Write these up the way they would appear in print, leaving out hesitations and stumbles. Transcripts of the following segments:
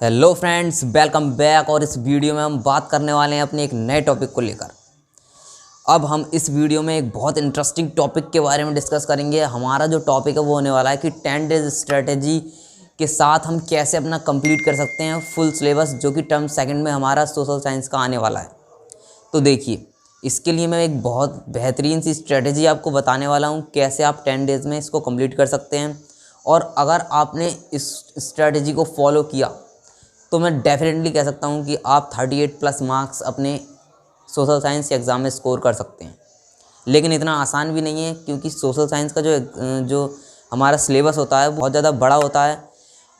Hello friends, welcome back. और इस video में हम बात करने वाले हैं अपने एक नए टॉपिक को लेकर। अब हम इस वीडियो में एक बहुत इंटरेस्टिंग टॉपिक के बारे में डिस्कस करेंगे। हमारा जो टॉपिक है वो होने वाला है कि 10 डेज स्ट्रेटेजी के साथ हम कैसे अपना कंप्लीट कर सकते हैं फुल सिलेबस, जो कि टर्म सेकंड में हमारा सोशल साइंस का आने वाला है। तो देखिए, इसके लिए मैं एक बहुत बेहतरीन सी स्ट्रेटेजी आपको बताने वाला हूँ, कैसे आप 10 डेज़ में इसको कंप्लीट कर सकते हैं। और अगर आपने इस स्ट्रेटेजी को फॉलो किया तो मैं डेफिनेटली कह सकता हूँ कि आप 38+ मार्क्स अपने सोशल साइंस एग्ज़ाम में स्कोर कर सकते हैं। लेकिन इतना आसान भी नहीं है, क्योंकि सोशल साइंस का जो हमारा सिलेबस होता है वो बहुत ज़्यादा बड़ा होता है।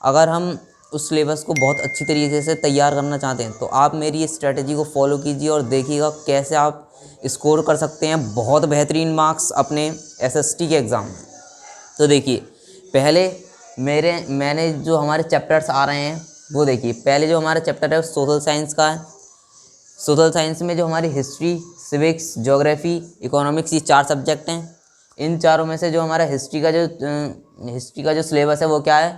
अगर हम उस सिलेबस को बहुत अच्छी तरीके से तैयार करना चाहते हैं तो आप मेरी इस स्ट्रेटजी को फॉलो कीजिए और देखिएगा कैसे आप स्कोर कर सकते हैं बहुत बेहतरीन मार्क्स अपने एसएसटी के एग्ज़ाम में। तो देखिए, पहले मैंने जो हमारे चैप्टर्स आ रहे हैं वो देखिए। पहले जो हमारा चैप्टर है वो सोशल साइंस का है। सोशल साइंस में जो हमारी हिस्ट्री, सिविक्स, ज्योग्राफी, इकोनॉमिक्स, ये 4 सब्जेक्ट हैं। इन चारों में से जो हमारा हिस्ट्री का जो सिलेबस है वो क्या है?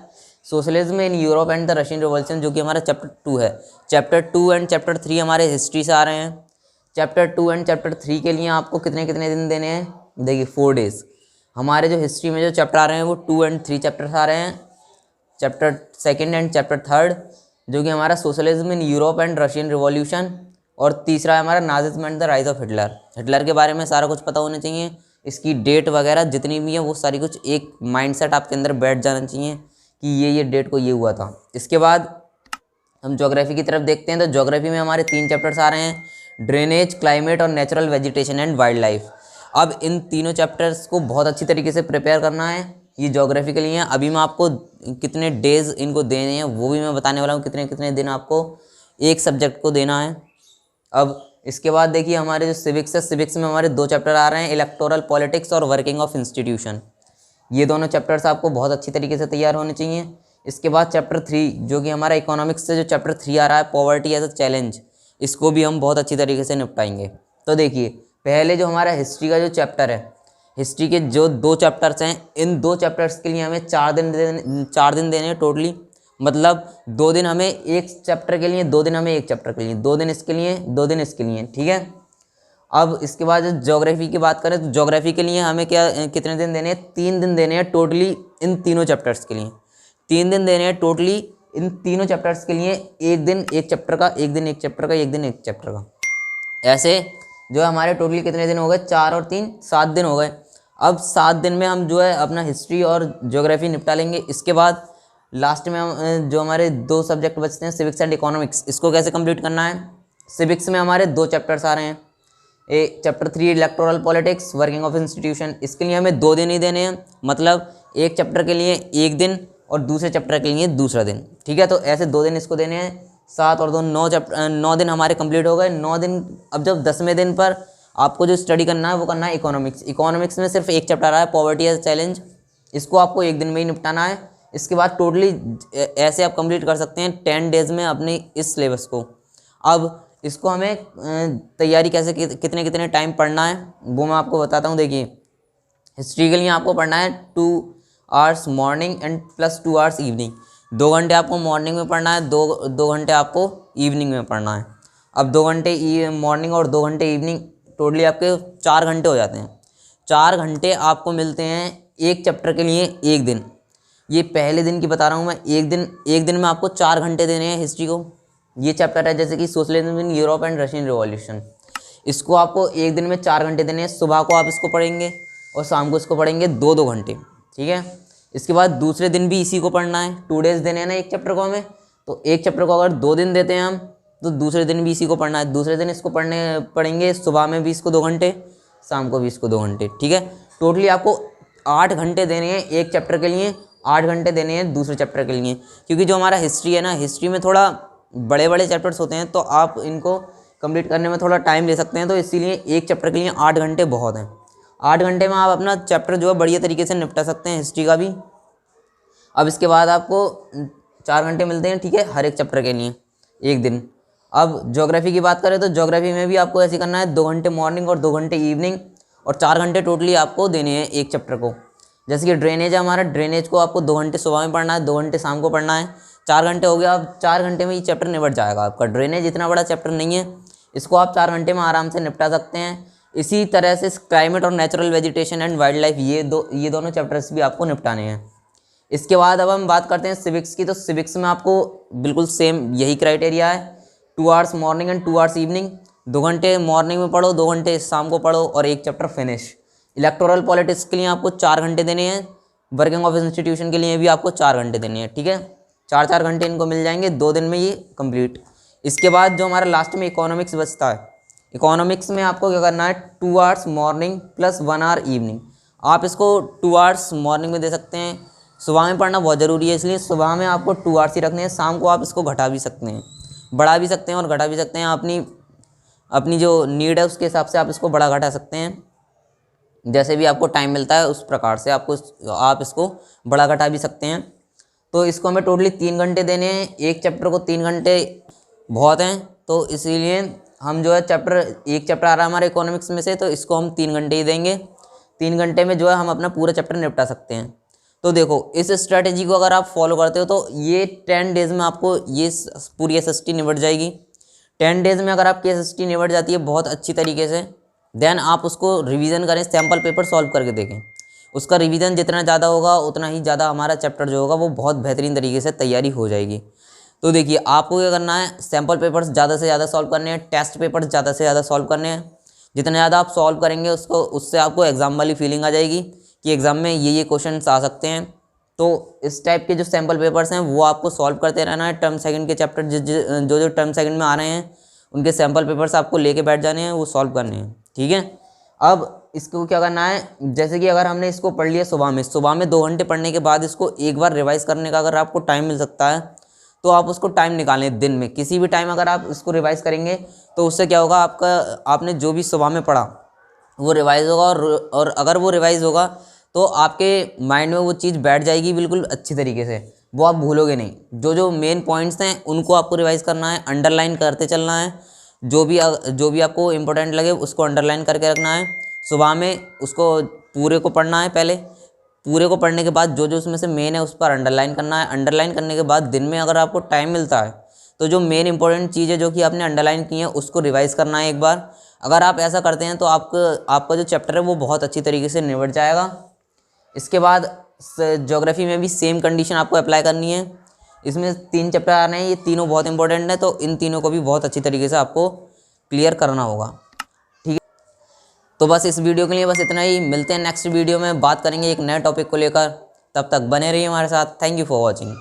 Socialism in Europe and the Russian revolution, जो कि हमारा चैप्टर 2 है। चैप्टर 2 एंड चैप्टर 3 हमारे हिस्ट्री से आ रहे हैं। चैप्टर 2 एंड चैप्टर 3 के लिए आपको कितने कितने दिन देने हैं? देखिए, 4 डेज़। हमारे जो हिस्ट्री में जो चैप्टर आ रहे हैं वो 2 एंड 3 चैप्टर्स आ रहे हैं। चैप्टर 2 एंड चैप्टर 3 जो कि हमारा socialism in Europe and Russian revolution, और तीसरा है हमारा Nazism and the rise of Hitler. Hitler के बारे में सारा कुछ पता होना चाहिए, इसकी डेट वगैरह जितनी भी है वो सारी कुछ एक माइंडसेट आपके अंदर बैठ जाना चाहिए कि ये डेट को ये हुआ था। इसके बाद हम ज्योग्राफी की तरफ देखते हैं। तो ज्योग्राफी में हमारे 3 चैप्टर्स आ रहे हैं, ड्रेनेज, क्लाइमेट और natural vegetation and wild life. अब इन तीनों चैप्टर्स को बहुत अच्छी तरीके से प्रिपेयर करना है। ये ज्योग्राफी के लिए है। अभी मैं आपको कितने डेज़ इनको देने हैं वो भी मैं बताने वाला हूँ, कितने कितने दिन आपको एक सब्जेक्ट को देना है। अब इसके बाद देखिए, हमारे जो सिविक्स है, सिविक्स में हमारे 2 चैप्टर आ रहे हैं, इलेक्टोरल पॉलिटिक्स और वर्किंग ऑफ इंस्टीट्यूशन। ये दोनों चैप्टर्स आपको बहुत अच्छी तरीके से तैयार होने चाहिए। इसके बाद चैप्टर 3 जो कि हमारा इकोनॉमिक्स से जो चैप्टर 3 आ रहा है, पॉवर्टी एज अ चैलेंज, इसको भी हम बहुत अच्छी तरीके से निपटाएंगे। तो देखिए, पहले जो हमारा हिस्ट्री का जो चैप्टर है, हिस्ट्री के जो 2 चैप्टर्स हैं, इन 2 चैप्टर्स के लिए हमें 4 दिन देने हैं टोटली। मतलब 2 दिन हमें एक चैप्टर के लिए, 2 दिन हमें एक चैप्टर के लिए, 2 दिन इसके लिए, 2 दिन इसके लिए, ठीक है। अब इसके बाद ज्योग्राफी की बात करें तो ज्योग्राफी के लिए हमें कितने दिन देने हैं? 3 दिन देने हैं टोटली इन तीनों चैप्टर्स के लिए। 3 दिन देने हैं टोटली इन तीनों चैप्टर्स के लिए। एक दिन एक चैप्टर का, एक दिन एक चैप्टर का, एक दिन एक चैप्टर का। ऐसे जो हमारे टोटली कितने दिन हो गए? 4 और 3 7 दिन हो गए। अब 7 दिन में हम जो है अपना हिस्ट्री और ज्योग्राफी निपटा लेंगे। इसके बाद लास्ट में हम जो हमारे 2 सब्जेक्ट बचते हैं, सिविक्स एंड इकोनॉमिक्स, इसको कैसे कंप्लीट करना है? सिविक्स में हमारे 2 चैप्टर्स आ रहे हैं, chapter 3 electoral politics, working of institution. इसके लिए हमें 2 दिन ही देने हैं। मतलब एक चैप्टर के लिए एक दिन और दूसरे चैप्टर के लिए दूसरा दिन, ठीक है। तो ऐसे 2 दिन इसको देने हैं। 7 और 2 9 दिन हमारे कंप्लीट हो गए। 9 दिन। अब जब 10वें दिन पर आपको जो स्टडी करना है वो करना है इकोनॉमिक्स। इकोनॉमिक्स में सिर्फ एक चैप्टर आ है, पॉवर्टी एज चैलेंज, इसको आपको एक दिन में ही निपटाना है। इसके बाद टोटली ऐसे आप कंप्लीट कर सकते हैं 10 डेज़ में अपने इस सिलेबस को। अब इसको हमें तैयारी कैसे, कितने कितने टाइम पढ़ना है वो मैं आपको बताता हूँ। देखिए, हिस्ट्री के लिए आपको पढ़ना है 2 hours morning and plus 2 hours evening. 2 घंटे आपको मॉर्निंग में पढ़ना है, 2 घंटे आपको इवनिंग में पढ़ना है। अब 2 घंटे मॉर्निंग और 2 घंटे इवनिंग, टोटली आपके 4 घंटे हो जाते हैं। 4 घंटे आपको मिलते हैं एक चैप्टर के लिए एक दिन। ये पहले दिन की बता रहा हूँ मैं। एक दिन में आपको 4 घंटे देने हैं हिस्ट्री को। ये चैप्टर है जैसे कि socialism in Europe and Russian revolution, इसको आपको एक दिन में 4 घंटे देने हैं। सुबह को आप इसको पढ़ेंगे और शाम को इसको पढ़ेंगे 2-2 घंटे, ठीक है। इसके बाद दूसरे दिन भी इसी को पढ़ना है। 2 डेज़ देने हैं ना एक चैप्टर को हमें। तो एक चैप्टर को अगर 2 दिन देते हैं हम, तो दूसरे दिन भी इसी को पढ़ना है। दूसरे दिन इसको पढ़ेंगे, सुबह में भी इसको 2 घंटे, शाम को भी इसको 2 घंटे, ठीक है। टोटली आपको 8 घंटे देने हैं एक चैप्टर के लिए, 8 घंटे देने हैं दूसरे चैप्टर के लिए। क्योंकि जो हमारा हिस्ट्री है ना, हिस्ट्री में थोड़ा बड़े बड़े चैप्टर्स होते हैं, तो आप इनको कंप्लीट करने में थोड़ा टाइम ले सकते हैं। तो इसीलिए एक चैप्टर के लिए 8 घंटे बहुत हैं। 8 घंटे में आप अपना चैप्टर जो है बढ़िया तरीके से निपटा सकते हैं, हिस्ट्री का भी। अब इसके बाद आपको 4 घंटे मिलते हैं, ठीक है, हर एक चैप्टर के लिए एक दिन। अब ज्योग्राफी की बात करें तो ज्योग्राफी में भी आपको ऐसे करना है, 2 घंटे मॉर्निंग और 2 घंटे इवनिंग, और 4 घंटे टोटली आपको देने हैं एक चैप्टर को। जैसे कि ड्रेनेज है हमारा, ड्रेनेज को आपको 2 घंटे सुबह में पढ़ना है, 2 घंटे शाम को पढ़ना है। 4 घंटे हो गया, अब 4 घंटे में ये चैप्टर निपट जाएगा आपका। ड्रेनेज इतना बड़ा चैप्टर नहीं है, इसको आप 4 घंटे में आराम से निपटा सकते हैं। इसी तरह से क्लाइमेट और natural vegetation and wild life, ये दोनों चैप्टर्स भी आपको निपटाने हैं। इसके बाद अब हम बात करते हैं सिविक्स की। तो सिविक्स में आपको बिल्कुल सेम यही क्राइटेरिया है, 2 hours morning and 2 hours evening. 2 घंटे मॉर्निंग में पढ़ो, 2 घंटे शाम को पढ़ो और एक चैप्टर फिनिश। इलेक्टोरल पॉलिटिक्स के लिए आपको 4 घंटे देने हैं, वर्किंग ऑफ इंस्टीट्यूशन के लिए भी आपको 4 घंटे देने हैं, ठीक है। 4 घंटे इनको मिल जाएंगे 2 दिन में ये कंप्लीट। इसके बाद जो हमारा लास्ट में इकोनॉमिक्स बचता है, इकोनॉमिक्स में आपको क्या करना है, 2 hours morning plus 1 hour evening. आप इसको 2 आवर्स मॉर्निंग में दे सकते हैं, सुबह में पढ़ना बहुत ज़रूरी है इसलिए सुबह में आपको 2 आवर्स ही रखने हैं। शाम को आप इसको घटा भी सकते हैं, बढ़ा भी सकते हैं और घटा भी सकते हैं। अपनी जो नीड है उसके हिसाब से आप इसको बढ़ा घटा सकते हैं, जैसे भी आपको टाइम मिलता है उस प्रकार से आप इसको बढ़ा घटा भी सकते हैं। तो इसको हमें टोटली 3 घंटे देने हैं, एक चैप्टर को 3 घंटे बहुत हैं, तो इसीलिए हम जो है एक चैप्टर आ रहा है हमारे इकोनॉमिक्स में से, तो इसको हम 3 घंटे ही देंगे। 3 घंटे में जो है हम अपना पूरा चैप्टर निपटा सकते हैं। तो देखो इस स्ट्रैटेजी को अगर आप फॉलो करते हो तो ये 10 डेज़ में आपको ये पूरी एसएसटी निपट जाएगी। 10 डेज़ में अगर आपकी एसएसटी निपट जाती है बहुत अच्छी तरीके से, देन आप उसको रिवीजन करें, सैम्पल पेपर सॉल्व करके देखें। उसका रिवीजन जितना ज़्यादा होगा उतना ही ज़्यादा हमारा चैप्टर जो होगा वो बहुत बेहतरीन तरीके से तैयारी हो जाएगी। तो देखिए आपको क्या करना है, सैम्पल पेपर्स ज़्यादा से ज़्यादा सॉल्व करने हैं, टेस्ट पेपर्स ज़्यादा से ज़्यादा सॉल्व करने हैं। जितना ज़्यादा आप सॉल्व करेंगे उससे आपको एग्ज़ाम वाली फीलिंग आ जाएगी कि एग्ज़ाम में ये क्वेश्चन आ सकते हैं। तो इस टाइप के जो सैम्पल पेपर्स हैं वो आपको सॉल्व करते रहना है। टर्म सेकंड के चैप्टर जो टर्म सेकंड में आ रहे हैं उनके सैम्पल पेपर्स आपको लेके बैठ जाने हैं, वो सॉल्व करने हैं, ठीक है। अब इसको क्या करना है, जैसे कि अगर हमने इसको पढ़ लिया सुबह में 2 घंटे पढ़ने के बाद इसको एक बार रिवाइज़ करने का अगर आपको टाइम मिल सकता है तो आप उसको टाइम निकालें। दिन में किसी भी टाइम अगर आप इसको रिवाइज़ करेंगे तो उससे क्या होगा, आपने जो भी सुबह में पढ़ा वो रिवाइज़ होगा और अगर वो रिवाइज़ होगा तो आपके माइंड में वो चीज़ बैठ जाएगी बिल्कुल अच्छी तरीके से, वो आप भूलोगे नहीं। जो मेन पॉइंट्स हैं उनको आपको रिवाइज़ करना है, अंडरलाइन करते चलना है। जो भी आपको इम्पोर्टेंट लगे उसको अंडरलाइन करके रखना है। सुबह में उसको पूरे को पढ़ना है, पहले पूरे को पढ़ने के बाद जो उसमें से मेन है उस पर अंडरलाइन करना है। अंडरलाइन करने के बाद दिन में अगर आपको टाइम मिलता है तो जो मेन इंपॉर्टेंट चीज़ है जो कि आपने अंडरलाइन की है उसको रिवाइज़ करना है एक बार। अगर आप ऐसा करते हैं तो आपका जो चैप्टर है वो बहुत अच्छी तरीके से निपट जाएगा। इसके बाद ज्योग्राफी में भी सेम कंडीशन आपको अप्लाई करनी है। इसमें 3 चैप्टर आ रहे हैं, ये तीनों बहुत इंपॉर्टेंट है, तो इन तीनों को भी बहुत अच्छी तरीके से आपको क्लियर करना होगा, ठीक है। तो बस इस वीडियो के लिए बस इतना ही। मिलते हैं नेक्स्ट वीडियो में, बात करेंगे एक नए टॉपिक को लेकर। तब तक बने रहिए हमारे साथ। Thank you for watching.